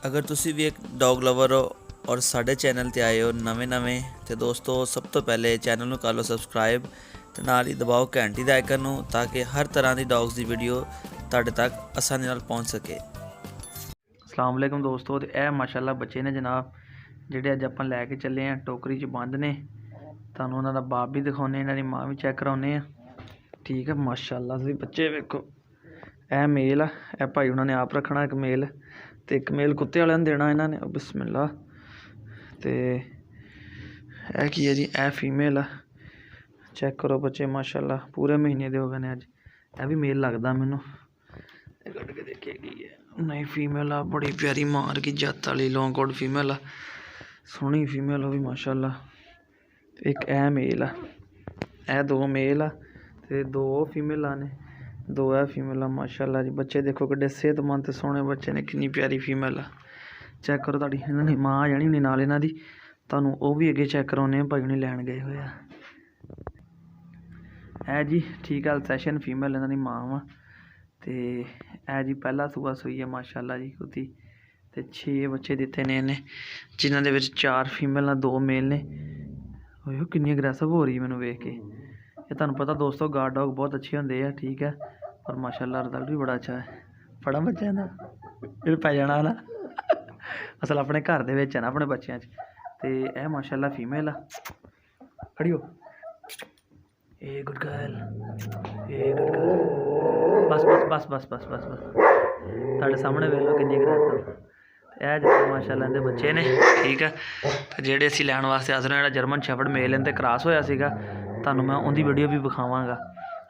अगर तुसी भी एक डॉग लवर हो और साढ़े चैनल ते आए हो नवें तो दोस्तों सब तो पहले चैनल को कर लो सबसक्राइब तो नाल ही दबाओ घंटी दा आइकन नूं ताकि हर तरह की डॉग्स की वीडियो तुहाडे तक आसानी नाल पहुँच सके। अस्सलाम वालेकुम दोस्तों, तो यह माशाल्लाह बच्चे ने जनाब ਜਿਹੜੇ ਅੱਜ ਆਪਾਂ ਲੈ ਕੇ ਚੱਲੇ ਆ ਟੋਕਰੀ 'ਚ ਬੰਦ ਨੇ। ਤੁਹਾਨੂੰ ਉਹਨਾਂ ਦਾ ਬਾਪ ਵੀ ਦਿਖਾਉਨੇ, ਇਹਨਾਂ ਦੀ ਮਾਂ ਵੀ ਚੈੱਕ ਕਰਾਉਨੇ ਆ। ਠੀਕ ਹੈ ਮਾਸ਼ਾल्लाह ਤੁਸੀਂ ਬੱਚੇ ਵੇਖੋ। ਇਹ ਮੇਲ ਆ, ਇਹ ਭਾਈ ਉਹਨਾਂ ਨੇ ਆਪ ਰੱਖਣਾ ਇੱਕ ਮੇਲ, ਤੇ ਇੱਕ ਮੇਲ ਕੁੱਤੇ ਵਾਲਿਆਂ ਨੂੰ ਦੇਣਾ ਇਹਨਾਂ ਨੇ। ਬਿਸਮਿल्ला। ਤੇ ਇਹ ਕੀ ਹੈ ਜੀ, ਇਹ ਫੀਮੇਲ ਆ। ਚੈੱਕ ਕਰੋ ਬੱਚੇ ਮਾਸ਼ਾल्लाह ਪੂਰੇ ਮਹੀਨੇ ਦੇ ਹੋ ਗਏ ਨੇ ਅੱਜ। ਇਹ ਵੀ ਮੇਲ ਲੱਗਦਾ ਮੈਨੂੰ, ਇਹ ਕੱਢ ਕੇ ਦੇਖਿਆ ਕੀ ਹੈ। नहीं फीमेल आ, बड़ी प्यारी मार की जत वाली लॉन्ग कोट फीमेल आ, सोहनी फीमेल हो भी माशाल्लाह। एक ए मेल आ, ए दो मेल आ ते दो फीमेल ने, दो है फीमेल आ माशाल्लाह जी। बच्चे देखो किड्डे सेहतमंद ते सोहने बच्चे ने, कितनी प्यारी फीमेल आ। चैक करो तुहाडी इन्हां मां आ जानी नाल इन्हां दी, तुहानूं वो भी अगे चैक कराउने भाई हुणी लैण गए होए आ। है जी ठीक है, सैशन फीमेल इन्हां दी मां वा। तो है जी पहला सूआ सूई है माशाल्लाह जी खुदी। तो 6 बच्चे दिते ने इन्हें, जिन्हों के 4 फीमेल 2 मेल ने। कितनी अग्रैसिव हो रही है मैनू वेख के। ये तुहानू पता दोस्तों गार्ड डॉग बहुत अच्छे होंगे है, ठीक है, और माशाल्लाह रिजल्ट भी बड़ा अच्छा है। बड़ा बच्चा ना फिर पै जाना ना असल अपने घर दे विच है ना, अपने बच्चों तो यह माशाल्लाह फीमेल आ। खड़ी हो, a good girl, a good girl. बस बस बस बस बस बस बस तुहाडे सामने वेख लो कितनी अग्रैसिव। यह जो माशाल्लाह इहदे बच्चे ने, ठीक है। तो जेडे असीं लैण वास्ते आस रहे, जर्मन शैफर्ड मेल इनते क्रॉस होया सीगा, तुहानूं मैं उहदी वीडियो भी विखावांगा।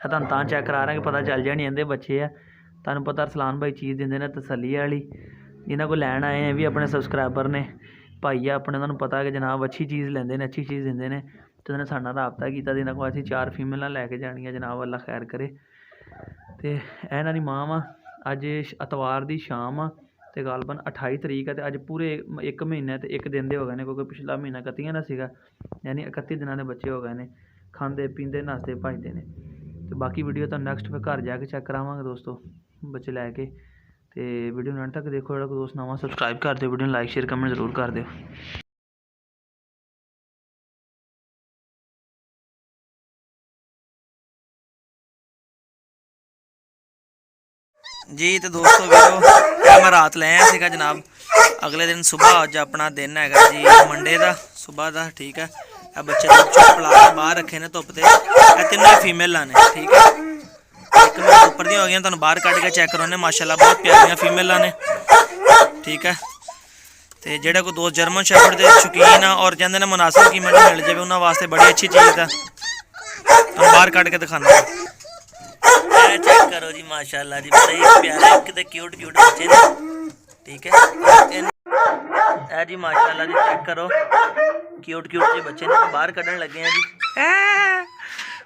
तुहानूं तां चैक करा रहा कि पता चल जानी इहदे बच्चे आ। तुहानूं पता रसलान भाई चीज़ दिंदे ने तसल्ली वाली, जिन्हां कोल लैण आए हैं भी अपने सबसक्राइबर ने भाई आ अपने, तुहानूं पता कि जनाब अच्छी चीज़ लैंदे ने, अच्छी चीज़ दिंदे ने। तो उन्होंने साडे नाल राबता कीता, जिन्हां कोल असीं 4 फीमेलां लैके जाणियां जनाब, अल्लाह खैर करे। तो इन्हां दी मां वा। अज एतवार की शाम आ, तो गालबन 28 तरीक है, तो अज पूरे 1 महीने तो 1 दिन के हो गए हैं, क्योंकि पिछला महीना 31 का सीगा, यानी 31 दिनों के बच्चे हो गए हैं। खाते पीते नसते भजते हैं। तो बाकी वीडियो तो नैक्सट फिर घर जाके चैक करावांगे दोस्तों बच्चे लैके। तो वीडियो एंड तक देखो, जो दोस्त नवा सबसक्राइब कर दो, वीडियो लाइक शेयर कमेंट जरूर कर दो। जी तो दोस्तों वीडियो मैं रात ले आया सीगा जनाब, अगले दिन सुबह अज अपना दिन है जी मंडे का सुबह का, ठीक है। बच्चे पिला के बाहर रखे ने धुप से, तीनों फीमेल ने, ठीक है। एक मिनट उपर दी हो गई, तुहानूं बाहर कढ़ के चैक करोने माशाल्लाह बहुत प्यारियां फीमेल ने, ठीक है। तो जेड़ा कोई दोस्त जर्मन शैफर्ड के शौकीन आ और चाहते हैं मुनासिब कीमत मिल जाए, उन्होंने वास्ते बड़ी अच्छी चीज़ है। तुहानूं बाहर कढ़ के दिखाना, चेक करो जी माशाल्लाह जी, बड़े प्यारे कितने क्यूट क्यूट बच्चे ने, ठीक है। ए जी माशाल्लाह जी चेक करो, क्यूट क्यूट जी बच्चे ने, बाहर कढ़न लगे हैं जी।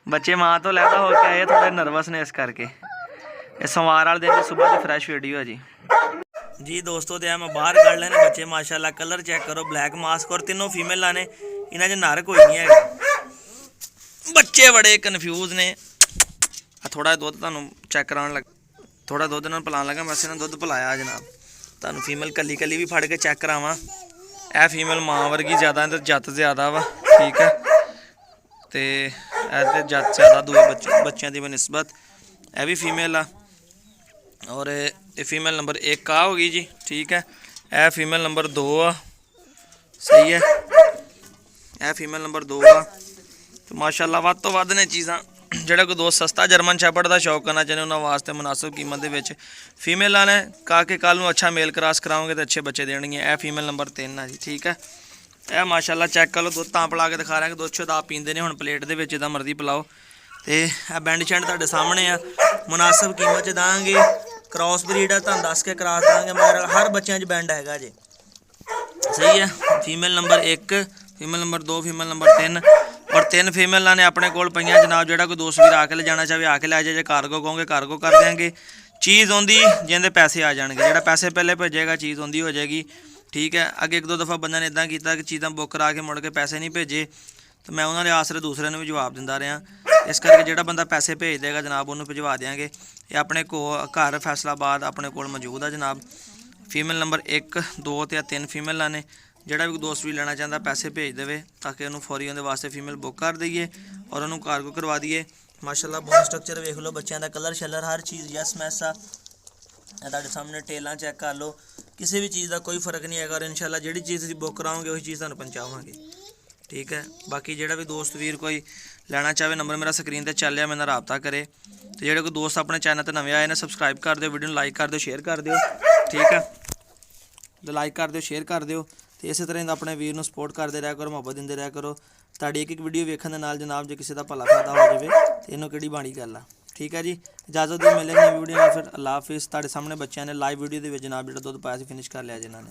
बच्चे माँ तो लैदा हो के आए, थोड़े नर्वस ने इस करके। ये सोमवार वाले दिन सुबह की फ्रैश वीडियो है जी दोस्तों। तो मैं बाहर कढ़ लेने बच्चे माशाल्लाह, कलर चेक करो, ब्लैक मास्क और तीनों फीमेल ने, इन्हें च नर कोई नहीं है। बच्चे बड़े कन्फ्यूज ने। थोड़ा दुध तुहानूं चैक कराने लग, थोड़ा दुध इन्होंने पिलान लगा, बस इन्होंने दुध पिलाया जनाब। तुहानूं फीमेल कली कली भी फड़ के चैक करावां। यह फीमेल माँ वर्गी ज़्यादा तो जत ज़्यादा वा, ठीक है। तो जत ज़्यादा दूए बच्चों की बनस्बत, यह भी फीमेल आ। और ये फीमेल नंबर 1 आ हो गई जी, ठीक है। यह फीमेल नंबर 2 आ, सही है। यह फीमेल नंबर 2 आ। तो माशाल्लाह वध तो वध ने चीज़ां। जोड़ा कोई दोस्त सस्ता जर्मन शैफर्ड का शौक करना चाहते उन्होंने वास्ते मुनासिब कीमत के फीमेल ने, काके कल में अच्छा मेल क्रॉस कराओगे तो अच्छे बच्चे देने। यह फीमेल नंबर 3 है जी, ठीक है। यह माशाल्लाह चेक कर लो, दुध तां पिला के दिखा रहा है कि दुध शुद्ध आप पींदे ने, हुण प्लेट के जिदा मर्जी पिलाओ। तो बैंड शैंड तुहाडे सामने आ, मुनासिब कीमत देंगे। क्रॉस ब्रीड है, तुहानूं दस के क्रॉस देंगे, मगर हर बच्चों बैंड हैगा जी, सही है। Female number 1, female number 2, female number 3 और 3 फीमेल ने अपने कोल पईयां जनाब। जोड़ा कोई दोस्त भी आके ले जाना चाहे आके लै जाए, कार्गो कहोगे कार्गो कर देंगे। चीज़ आँदी जिंदे पैसे आ जाएंगे, जोड़ा पैसे पहले भेजेगा चीज़ आँदी हो जाएगी, ठीक है। अगे 1-2 दफ़ा बंदे ने इदा किया कि चीज़ां बुक करा के मुड़ के पैसे नहीं भेजे, तो मैं उन्होंने आसरे दूसरे भी जवाब दिंदा रहा। इस करके जोड़ा बंदा पैसे भेज देगा जनाब उन्होंने भिजवा देंगे। ये अपने को घर फैसलाबाद अपने कोल मौजूद है जनाब। ਫੀਮੇਲ ਨੰਬਰ 1 2 ਤੇ 3 ਫੀਮੇਲਾਂ ਨੇ। ਜਿਹੜਾ ਵੀ ਦੋਸਤ ਵੀ ਲੈਣਾ ਚਾਹੁੰਦਾ ਪੈਸੇ ਭੇਜ ਦੇਵੇ ਤਾਂ ਕਿ ਉਹਨੂੰ ਫੌਰੀ ਉਹਦੇ ਵਾਸਤੇ ਫੀਮੇਲ ਬੁੱਕ ਕਰ ਦਈਏ ਔਰ ਉਹਨੂੰ ਕਾਰਗੋ ਕਰਵਾ ਦਈਏ। ਮਾਸ਼ਾਅੱਲਾ ਬੋਨ ਸਟਰਕਚਰ ਵੇਖ ਲਓ, ਬੱਚਿਆਂ ਦਾ ਕਲਰ ਸ਼ਲਰ ਹਰ ਚੀਜ਼ ਯਸ ਮੈਸ ਆ। ਇਹ ਤੁਹਾਡੇ ਸਾਹਮਣੇ ਟੇਲਾਂ ਚੈੱਕ ਕਰ ਲਓ, ਕਿਸੇ ਵੀ ਚੀਜ਼ ਦਾ ਕੋਈ ਫਰਕ ਨਹੀਂ ਹੈਗਾ। ਔਰ ਇਨਸ਼ਾਅੱਲਾ ਜਿਹੜੀ ਚੀਜ਼ ਤੁਸੀਂ ਬੁੱਕ ਕਰਾਓਗੇ ਉਹੀ ਚੀਜ਼ ਤੁਹਾਨੂੰ ਪਹੁੰਚਾਵਾਂਗੇ, ਠੀਕ ਹੈ। ਬਾਕੀ ਜਿਹੜਾ ਵੀ ਦੋਸਤ ਵੀਰ ਕੋਈ ਲੈਣਾ ਚਾਹਵੇ ਨੰਬਰ ਮੇਰਾ ਸਕਰੀਨ ਤੇ ਚੱਲਿਆ, ਮੇਰੇ ਨਾਲ ਰਾਬਤਾ ਕਰੇ। ਤੇ ਜਿਹੜੇ ਕੋਈ ਦੋਸਤ ਆਪਣੇ ਚੈਨਲ ਤੇ ਨਵੇਂ ਆਏ ਨੇ ਸਬਸਕ੍ਰਾਈਬ ਕਰ ਦਿਓ, ਵੀਡੀਓ ਨੂੰ ਲਾਈਕ ਕਰ ਦਿਓ, ਸ਼ੇਅਰ ਕਰ ਦਿਓ, ਠੀਕ ਹੈ। ਤੇ ਲਾਈਕ ਕਰ ਦਿਓ, ਸ਼ੇਅਰ ਕਰ ਦਿਓ ਤੇ ਇਸੇ ਤਰ੍ਹਾਂ ਦਾ ਆਪਣੇ ਵੀਰ ਨੂੰ ਸਪੋਰਟ ਕਰਦੇ ਰਿਹਾ ਕਰੋ, ਮੁਹੱਬਤ ਦਿੰਦੇ ਰਿਹਾ ਕਰੋ। ਤੁਹਾਡੀ ਇੱਕ ਵੀਡੀਓ ਵੇਖਣ ਦੇ ਨਾਲ ਜਨਾਬ ਜੇ ਕਿਸੇ ਦਾ ਭਲਾ ਫਾਇਦਾ ਹੋ ਜਾਵੇ ਤੇ ਇਹਨੂੰ ਕਿਹੜੀ ਬਾਣੀ ਗੱਲ ਆ, ਠੀਕ ਹੈ ਜੀ। ਇਜਾਜ਼ਤ ਦਿਓ, ਮਿਲੇਗੀ ਨਵੀਂ ਵੀਡੀਓ ਨਾਲ ਫਿਰ। ਅੱਲਾਹ ਹਾਫਿਜ਼। ਤੁਹਾਡੇ ਸਾਹਮਣੇ ਬੱਚਿਆਂ ਨੇ ਲਾਈਵ ਵੀਡੀਓ ਦੇ ਵਿੱਚ ਜਨਾਬ ਜਿਹੜਾ ਦੁੱਧ ਪਾਇਆ ਸੀ ਫਿਨਿਸ਼ ਕਰ ਲਿਆ ਜਿਨ੍ਹਾਂ ਨੇ।